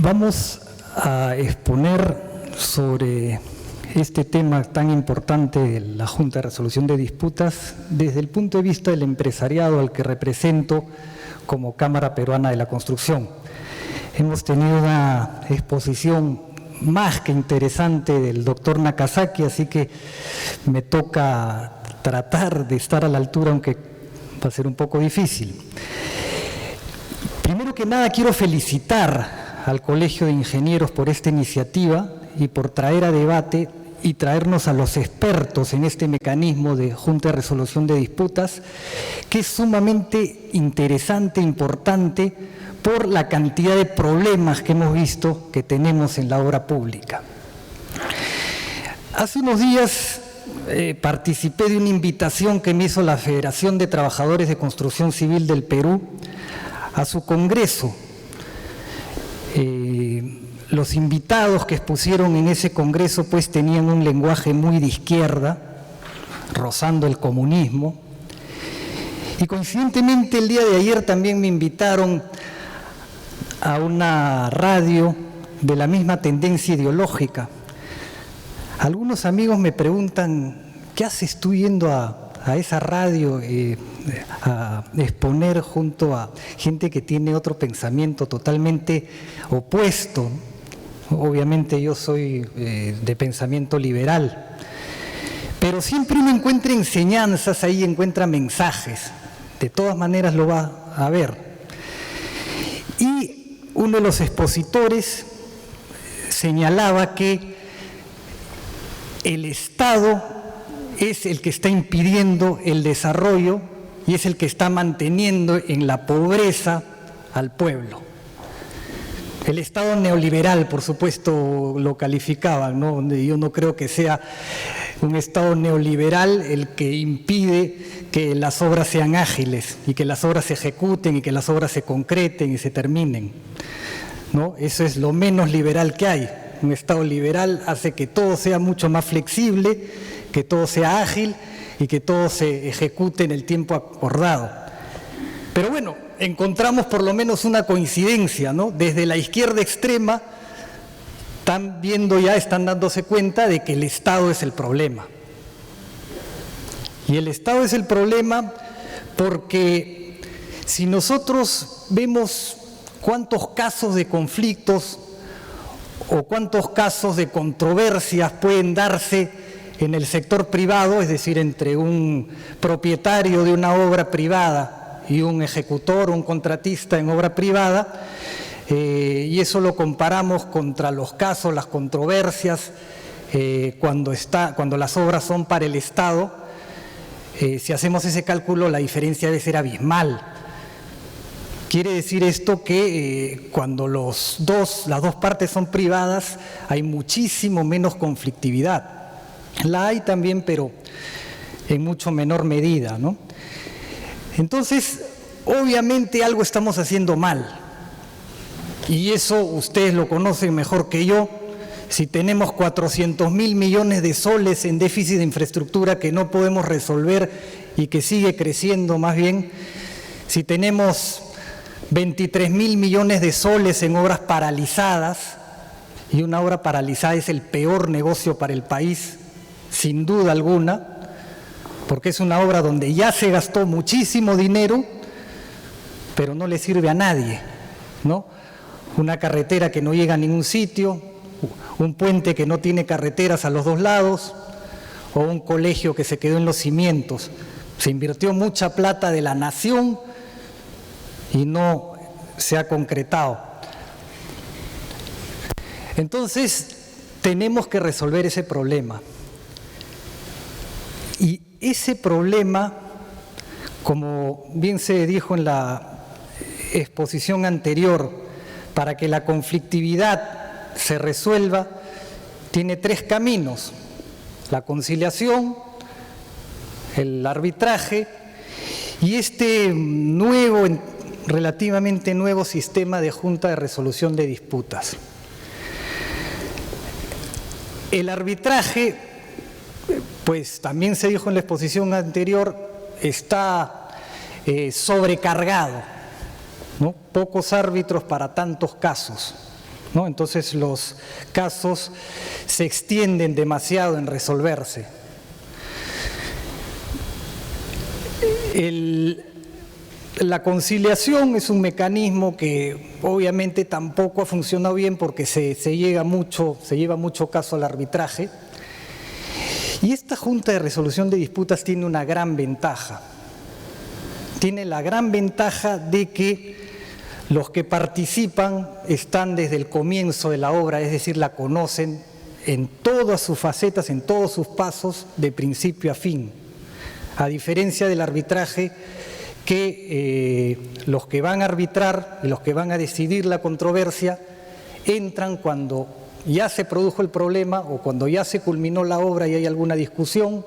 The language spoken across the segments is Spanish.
Vamos a exponer sobre este tema tan importante de la Junta de Resolución de Disputas desde el punto de vista del empresariado al que represento como Cámara Peruana de la Construcción. Hemos tenido una exposición más que interesante del doctor Nakazaki, así que me toca tratar de estar a la altura, aunque va a ser un poco difícil. Primero que nada, quiero felicitar al Colegio de Ingenieros por esta iniciativa y por traer a debate y traernos a los expertos en este mecanismo de Junta de Resolución de Disputas, que es sumamente interesante, importante, por la cantidad de problemas que hemos visto que tenemos en la obra pública. Hace unos días participé de una invitación que me hizo la Federación de Trabajadores de Construcción Civil del Perú a su congreso. Los invitados que expusieron en ese congreso pues tenían un lenguaje muy de izquierda, rozando el comunismo, y coincidentemente el día de ayer también me invitaron a una radio de la misma tendencia ideológica. Algunos amigos me preguntan, ¿qué haces tú yendo a esa radio a exponer junto a gente que tiene otro pensamiento totalmente opuesto? Obviamente yo soy de pensamiento liberal, pero siempre uno encuentra enseñanzas ahí, encuentra mensajes, de todas maneras lo va a ver. Y uno de los expositores señalaba que el Estado es el que está impidiendo el desarrollo y es el que está manteniendo en la pobreza al pueblo. El Estado neoliberal, por supuesto, lo calificaban, ¿no? Yo no creo que sea un Estado neoliberal el que impide que las obras sean ágiles y que las obras se ejecuten y que las obras se concreten y se terminen, ¿no? Eso es lo menos liberal que hay. Un Estado liberal hace que todo sea mucho más flexible, que todo sea ágil y que todo se ejecute en el tiempo acordado. Pero bueno, encontramos por lo menos una coincidencia, ¿no? Desde la izquierda extrema están dándose cuenta de que el Estado es el problema. Y el Estado es el problema porque si nosotros vemos cuántos casos de conflictos o cuántos casos de controversias pueden darse en el sector privado, es decir, entre un propietario de una obra privada y un ejecutor, un contratista en obra privada, y eso lo comparamos contra los casos, las controversias, cuando las obras son para el Estado, si hacemos ese cálculo la diferencia debe ser abismal. Quiere decir esto que cuando las dos partes son privadas hay muchísimo menos conflictividad. La hay también, pero en mucho menor medida, ¿no? Entonces, obviamente algo estamos haciendo mal. Y eso ustedes lo conocen mejor que yo. Si tenemos 400.000 millones de soles en déficit de infraestructura que no podemos resolver y que sigue creciendo más bien, si tenemos 23.000 millones de soles en obras paralizadas, y una obra paralizada es el peor negocio para el país, sin duda alguna, porque es una obra donde ya se gastó muchísimo dinero, pero no le sirve a nadie, ¿no? Una carretera que no llega a ningún sitio, un puente que no tiene carreteras a los dos lados, o un colegio que se quedó en los cimientos. Se invirtió mucha plata de la nación y no se ha concretado. Entonces, tenemos que resolver ese problema. Y ese problema, como bien se dijo en la exposición anterior, para que la conflictividad se resuelva, tiene tres caminos: la conciliación, el arbitraje y este relativamente nuevo sistema de Junta de Resolución de Disputas. El arbitraje, pues también se dijo en la exposición anterior, está sobrecargado, ¿no? Pocos árbitros para tantos casos. ¿no? Entonces los casos se extienden demasiado en resolverse. La conciliación es un mecanismo que obviamente tampoco ha funcionado bien porque se lleva mucho caso al arbitraje. Y esta Junta de Resolución de Disputas tiene una gran ventaja. Tiene la gran ventaja de que los que participan están desde el comienzo de la obra, es decir, la conocen en todas sus facetas, en todos sus pasos, de principio a fin. A diferencia del arbitraje, que los que van a arbitrar y los que van a decidir la controversia entran cuando ya se produjo el problema o cuando ya se culminó la obra y hay alguna discusión,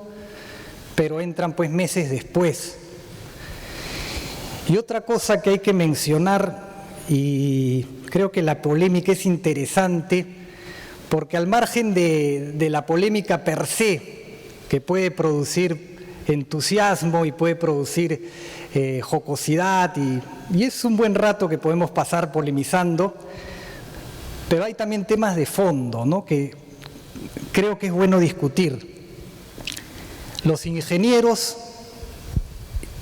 pero entran pues meses después. Y otra cosa que hay que mencionar, y creo que la polémica es interesante, porque al margen de la polémica per se, que puede producir entusiasmo y puede producir jocosidad, y es un buen rato que podemos pasar polemizando, pero hay también temas de fondo, ¿no?, que creo que es bueno discutir. Los ingenieros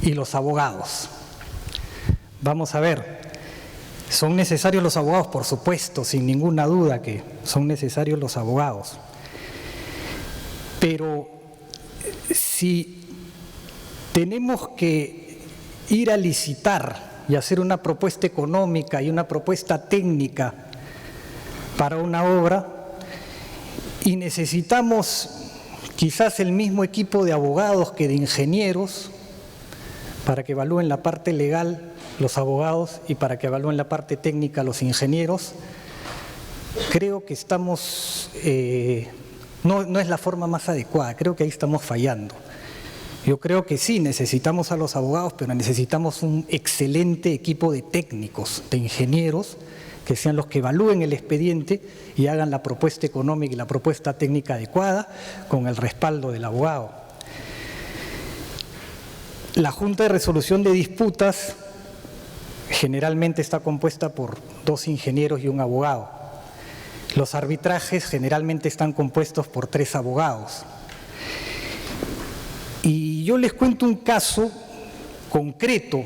y los abogados. Vamos a ver, ¿son necesarios los abogados? Por supuesto, sin ninguna duda que son necesarios los abogados. Pero si tenemos que ir a licitar y hacer una propuesta económica y una propuesta técnica para una obra, y necesitamos quizás el mismo equipo de abogados que de ingenieros para que evalúen la parte legal los abogados y para que evalúen la parte técnica los ingenieros, creo que estamos, no es la forma más adecuada, creo que ahí estamos fallando. Yo creo que sí, necesitamos a los abogados, pero necesitamos un excelente equipo de técnicos, de ingenieros, que sean los que evalúen el expediente y hagan la propuesta económica y la propuesta técnica adecuada con el respaldo del abogado. La Junta de Resolución de Disputas generalmente está compuesta por 2 ingenieros y un abogado. Los arbitrajes generalmente están compuestos por 3 abogados. Y yo les cuento un caso concreto,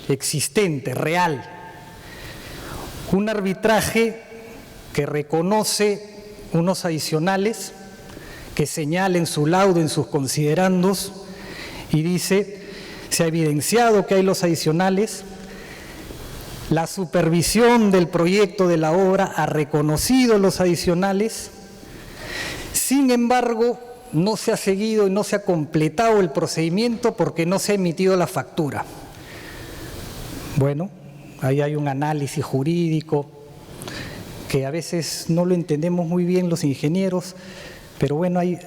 existente, real. Un arbitraje que reconoce unos adicionales, que señala en su laudo, en sus considerandos, y dice: se ha evidenciado que hay los adicionales, la supervisión del proyecto de la obra ha reconocido los adicionales, sin embargo, no se ha seguido y no se ha completado el procedimiento porque no se ha emitido la factura. Bueno, ahí hay un análisis jurídico que a veces no lo entendemos muy bien los ingenieros, pero bueno, hay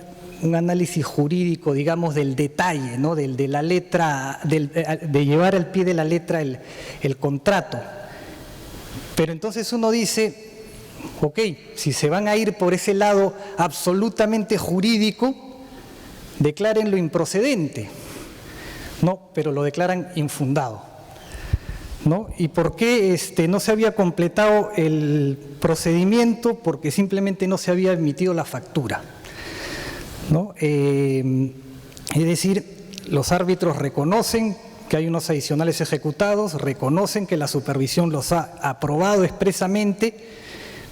un análisis jurídico, digamos, del detalle, ¿no?, de la letra, de llevar al pie de la letra el contrato. Pero entonces uno dice: ok, si se van a ir por ese lado absolutamente jurídico, declárenlo improcedente. No, pero lo declaran infundado, ¿no? ¿Y por qué no se había completado el procedimiento? Porque simplemente no se había emitido la factura, ¿no? Es decir, los árbitros reconocen que hay unos adicionales ejecutados, reconocen que la supervisión los ha aprobado expresamente,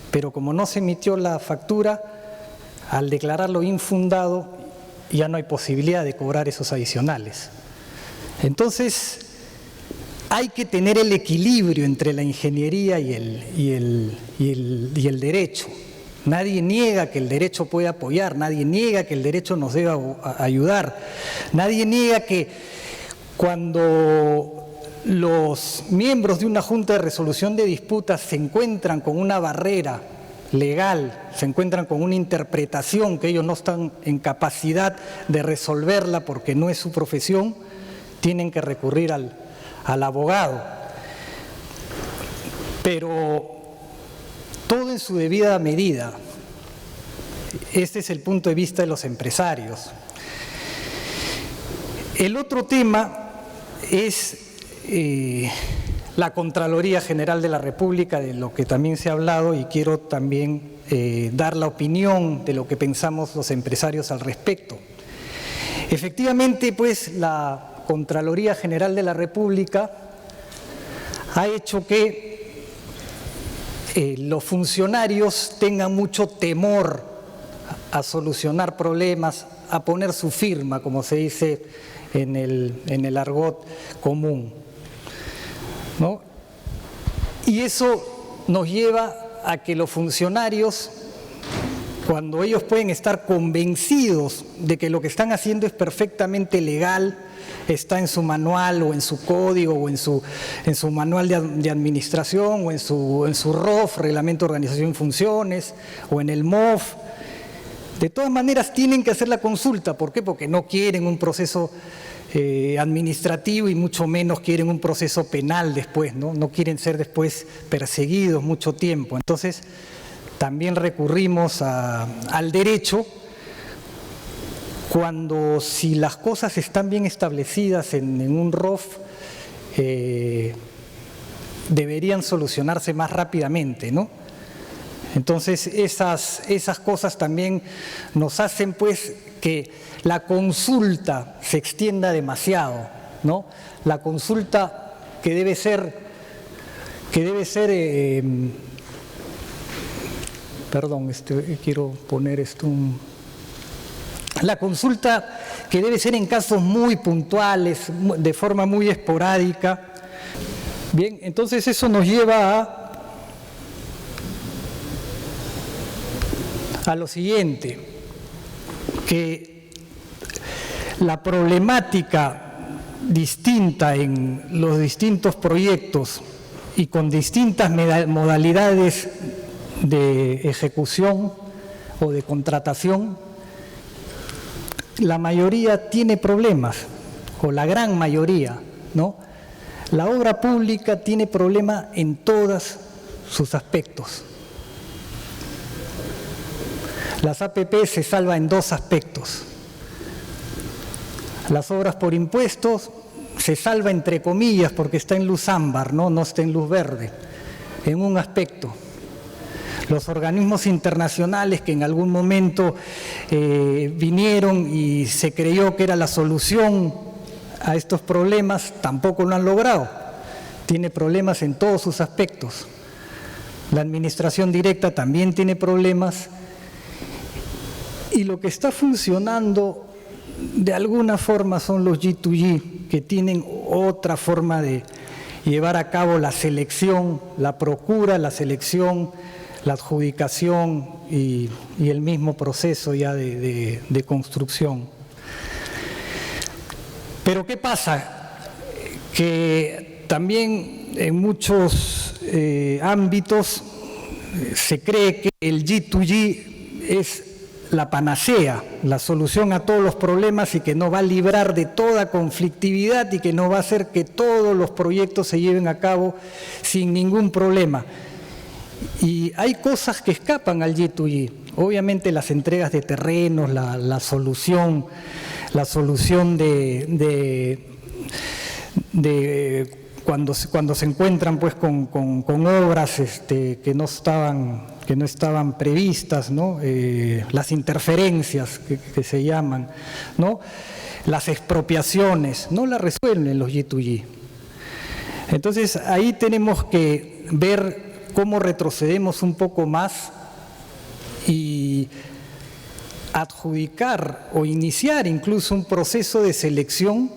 pero como no se emitió la factura, al declararlo infundado ya no hay posibilidad de cobrar esos adicionales. Entonces, hay que tener el equilibrio entre la ingeniería y el derecho. Nadie niega que el derecho puede apoyar, nadie niega que el derecho nos deba ayudar, nadie niega que cuando los miembros de una Junta de Resolución de Disputas se encuentran con una barrera legal, se encuentran con una interpretación que ellos no están en capacidad de resolverla porque no es su profesión, tienen que recurrir al abogado. Pero todo en su debida medida. Este es el punto de vista de los empresarios. El otro tema es la Contraloría General de la República, de lo que también se ha hablado, y quiero también dar la opinión de lo que pensamos los empresarios al respecto. Efectivamente, pues, la Contraloría General de la República ha hecho que los funcionarios tengan mucho temor a solucionar problemas, a poner su firma, como se dice en el argot común, ¿no? Y eso nos lleva a que los funcionarios, cuando ellos pueden estar convencidos de que lo que están haciendo es perfectamente legal, está en su manual o en su código o en su manual de administración o en su ROF, Reglamento de Organización y Funciones, o en el MOF, de todas maneras tienen que hacer la consulta. ¿Por qué? Porque no quieren un proceso administrativo y mucho menos quieren un proceso penal después, ¿no? No quieren ser después perseguidos mucho tiempo. Entonces, también recurrimos al derecho cuando, si las cosas están bien establecidas en un ROF, deberían solucionarse más rápidamente, ¿no? Entonces, esas cosas también nos hacen, pues, que la consulta se extienda demasiado, ¿no? La consulta que debe ser perdón, quiero poner esto la consulta que debe ser en casos muy puntuales, de forma muy esporádica. Bien, entonces eso nos lleva a lo siguiente, que la problemática distinta en los distintos proyectos y con distintas modalidades de ejecución o de contratación, la mayoría tiene problemas, o la gran mayoría, ¿no? La obra pública tiene problemas en todos sus aspectos. Las APP se salvan en dos aspectos. Las obras por impuestos se salva entre comillas porque está en luz ámbar, no está en luz verde, en un aspecto. Los organismos internacionales que en algún momento vinieron y se creyó que era la solución a estos problemas, tampoco lo han logrado. Tiene problemas en todos sus aspectos. La administración directa también tiene problemas. Y lo que está funcionando de alguna forma son los G2G, que tienen otra forma de llevar a cabo la selección, la procura, la selección, la adjudicación y el mismo proceso ya de construcción. Pero ¿qué pasa? Que también en muchos ámbitos se cree que el G2G es la panacea, la solución a todos los problemas y que nos va a librar de toda conflictividad y que nos va a hacer que todos los proyectos se lleven a cabo sin ningún problema. Y hay cosas que escapan al G2G. Obviamente las entregas de terrenos, la solución de cuando se encuentran pues con obras que no estaban previstas, ¿no? Las interferencias que se llaman, ¿no? Las expropiaciones, no las resuelven los G2G. Entonces ahí tenemos que ver cómo retrocedemos un poco más y adjudicar o iniciar incluso un proceso de selección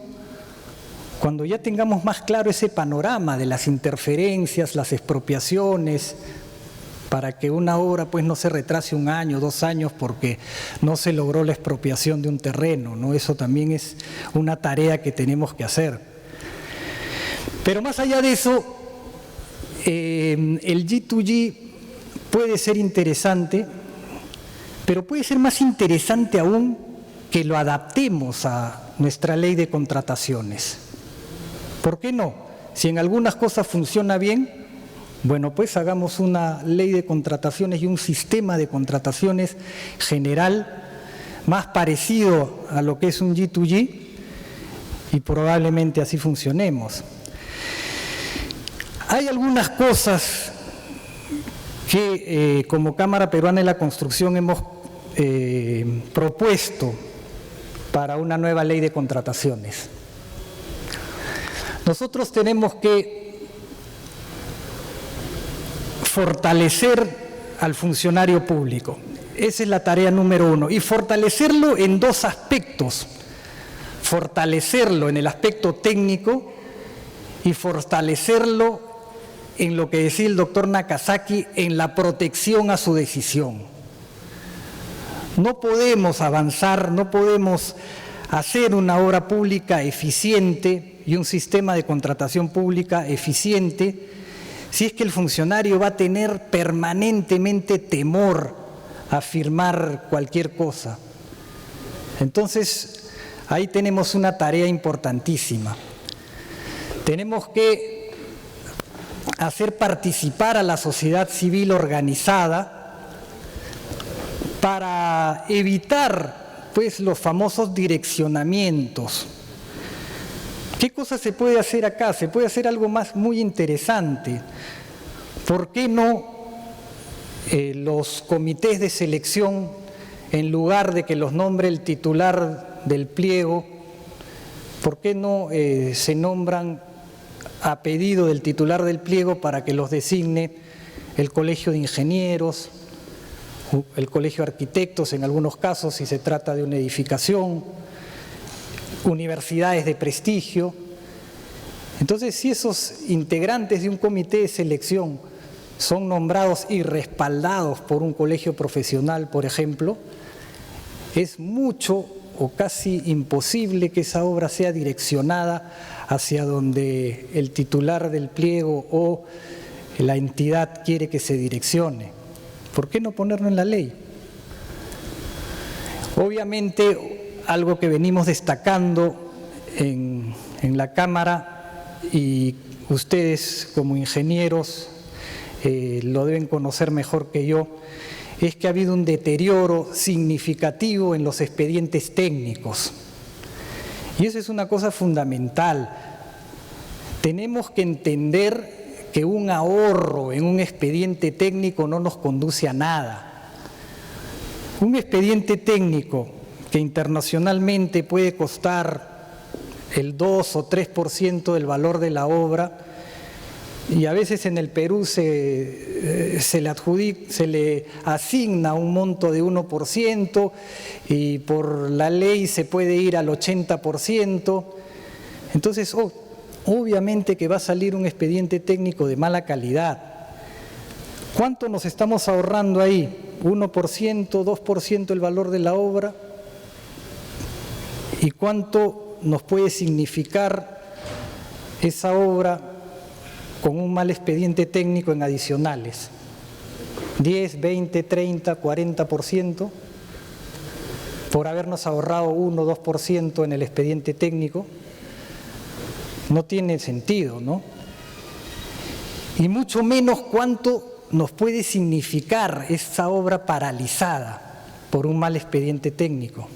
cuando ya tengamos más claro ese panorama de las interferencias, las expropiaciones, para que una obra pues no se retrase 1 año, 2 años porque no se logró la expropiación de un terreno, ¿no? Eso también es una tarea que tenemos que hacer. Pero más allá de eso, el G2G puede ser interesante, pero puede ser más interesante aún que lo adaptemos a nuestra ley de contrataciones. ¿Por qué no? Si en algunas cosas funciona bien, bueno, pues hagamos una ley de contrataciones y un sistema de contrataciones general más parecido a lo que es un G2G y probablemente así funcionemos. Hay algunas cosas que como Cámara Peruana de la Construcción hemos propuesto para una nueva ley de contrataciones. Nosotros tenemos que fortalecer al funcionario público. Esa es la tarea número 1. Y fortalecerlo en 2 aspectos. Fortalecerlo en el aspecto técnico y fortalecerlo en lo que decía el doctor Nakazaki, en la protección a su decisión. No podemos avanzar, no podemos hacer una obra pública eficiente y un sistema de contratación pública eficiente si es que el funcionario va a tener permanentemente temor a firmar cualquier cosa. Entonces, ahí tenemos una tarea importantísima. Tenemos que hacer participar a la sociedad civil organizada para evitar, pues, los famosos direccionamientos. ¿Qué cosa se puede hacer acá? Se puede hacer algo más muy interesante. ¿Por qué no los comités de selección, en lugar de que los nombre el titular del pliego, por qué no se nombran a pedido del titular del pliego para que los designe el Colegio de Ingenieros, el Colegio de Arquitectos en algunos casos si se trata de una edificación, universidades de prestigio? Entonces, si esos integrantes de un comité de selección son nombrados y respaldados por un colegio profesional, por ejemplo, es mucho o casi imposible que esa obra sea direccionada hacia donde el titular del pliego o la entidad quiere que se direccione. ¿Por qué no ponerlo en la ley? Obviamente, algo que venimos destacando en la Cámara, y ustedes como ingenieros lo deben conocer mejor que yo, es que ha habido un deterioro significativo en los expedientes técnicos. Y eso es una cosa fundamental. Tenemos que entender que un ahorro en un expediente técnico no nos conduce a nada. Un expediente técnico que internacionalmente puede costar el 2 o 3% del valor de la obra, y a veces en el Perú se le asigna un monto de 1% y por la ley se puede ir al 80%. Entonces, obviamente que va a salir un expediente técnico de mala calidad. ¿Cuánto nos estamos ahorrando ahí? ¿1%, 2% el valor de la obra? ¿Y cuánto nos puede significar esa obra con un mal expediente técnico en adicionales? 10, 20, 30, 40% por habernos ahorrado 1 o 2% en el expediente técnico. No tiene sentido, ¿no? Y mucho menos cuánto nos puede significar esa obra paralizada por un mal expediente técnico.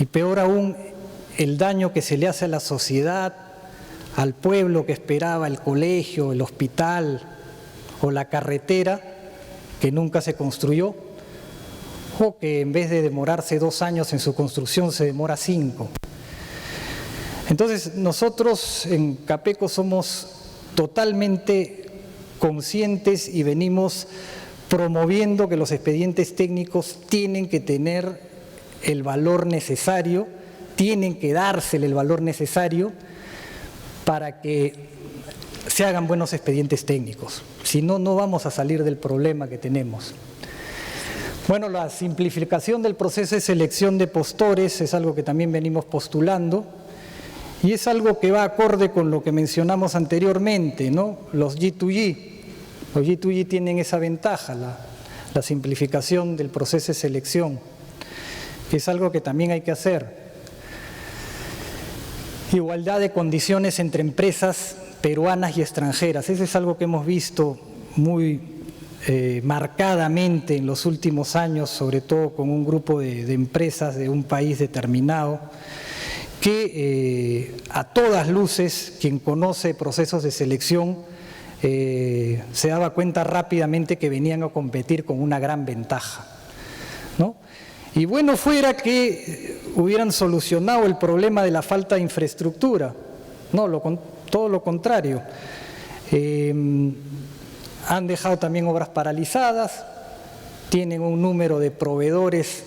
Y peor aún, el daño que se le hace a la sociedad, al pueblo que esperaba el colegio, el hospital o la carretera que nunca se construyó, o que en vez de demorarse 2 años en su construcción se demora 5. Entonces, nosotros en Capeco somos totalmente conscientes y venimos promoviendo que los expedientes técnicos tienen que tener el valor necesario, tienen que dársele el valor necesario para que se hagan buenos expedientes técnicos. Si no, no vamos a salir del problema que tenemos. Bueno, la simplificación del proceso de selección de postores es algo que también venimos postulando y es algo que va acorde con lo que mencionamos anteriormente, ¿no? Los G2G. Los G2G tienen esa ventaja, la simplificación del proceso de selección, que es algo que también hay que hacer. Igualdad de condiciones entre empresas peruanas y extranjeras. Eso es algo que hemos visto muy marcadamente en los últimos años, sobre todo con un grupo de empresas de un país determinado, que a todas luces quien conoce procesos de selección se daba cuenta rápidamente que venían a competir con una gran ventaja, ¿no? Y bueno fuera que hubieran solucionado el problema de la falta de infraestructura, no, todo lo contrario. Han dejado también obras paralizadas, tienen un número de proveedores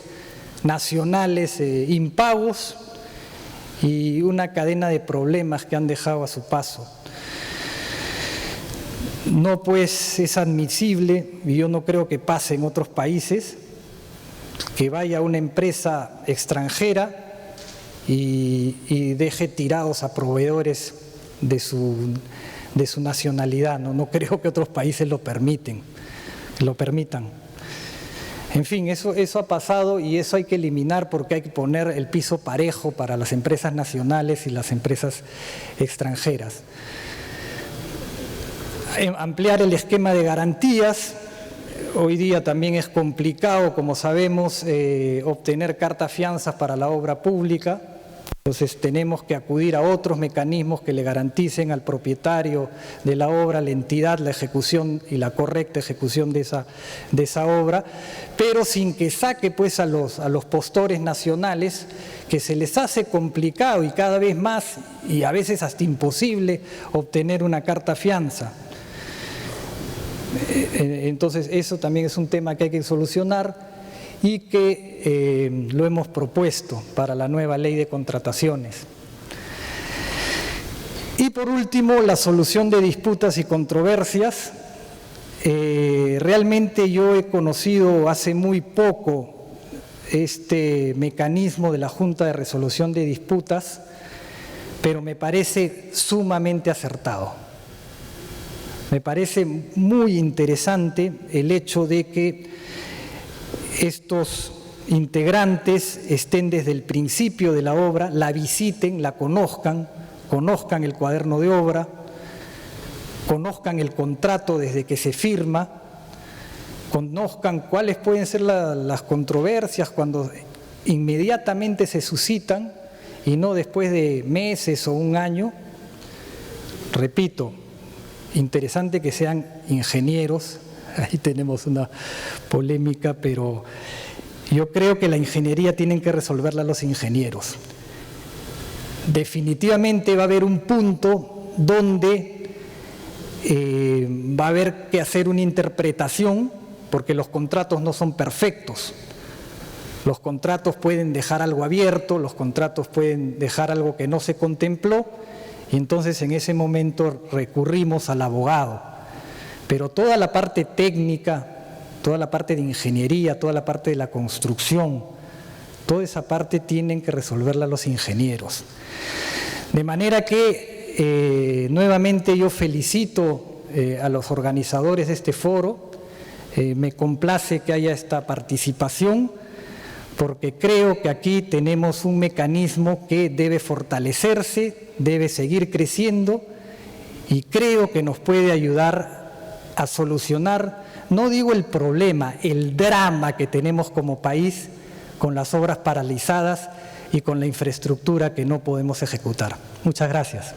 nacionales impagos y una cadena de problemas que han dejado a su paso. No, pues es admisible, y yo no creo que pase en otros países, que vaya una empresa extranjera y deje tirados a proveedores de su nacionalidad. No creo que otros países lo permitan. En fin, eso ha pasado y eso hay que eliminar porque hay que poner el piso parejo para las empresas nacionales y las empresas extranjeras. Ampliar el esquema de garantías. Hoy día también es complicado, como sabemos, obtener cartas fianzas para la obra pública. Entonces tenemos que acudir a otros mecanismos que le garanticen al propietario de la obra, la entidad, la ejecución y la correcta ejecución de esa obra, pero sin que saque pues a los postores nacionales, que se les hace complicado y cada vez más y a veces hasta imposible obtener una carta fianza. Entonces eso también es un tema que hay que solucionar y que lo hemos propuesto para la nueva ley de contrataciones. Y por último, la solución de disputas y controversias. Realmente yo he conocido hace muy poco este mecanismo de la Junta de Resolución de Disputas, pero me parece sumamente acertado. Me parece muy interesante el hecho de que estos integrantes estén desde el principio de la obra, la visiten, la conozcan el cuaderno de obra, conozcan el contrato desde que se firma, conozcan cuáles pueden ser las controversias cuando inmediatamente se suscitan y no después de meses o un año. Repito, interesante que sean ingenieros. Ahí tenemos una polémica, pero yo creo que la ingeniería tienen que resolverla los ingenieros. Definitivamente va a haber un punto donde va a haber que hacer una interpretación, porque los contratos no son perfectos. Los contratos pueden dejar algo abierto, los contratos pueden dejar algo que no se contempló, y entonces en ese momento recurrimos al abogado. Pero toda la parte técnica, toda la parte de ingeniería, toda la parte de la construcción, toda esa parte tienen que resolverla los ingenieros. De manera que nuevamente yo felicito a los organizadores de este foro, me complace que haya esta participación, porque creo que aquí tenemos un mecanismo que debe fortalecerse, debe seguir creciendo y creo que nos puede ayudar a solucionar, no digo el problema, el drama que tenemos como país con las obras paralizadas y con la infraestructura que no podemos ejecutar. Muchas gracias.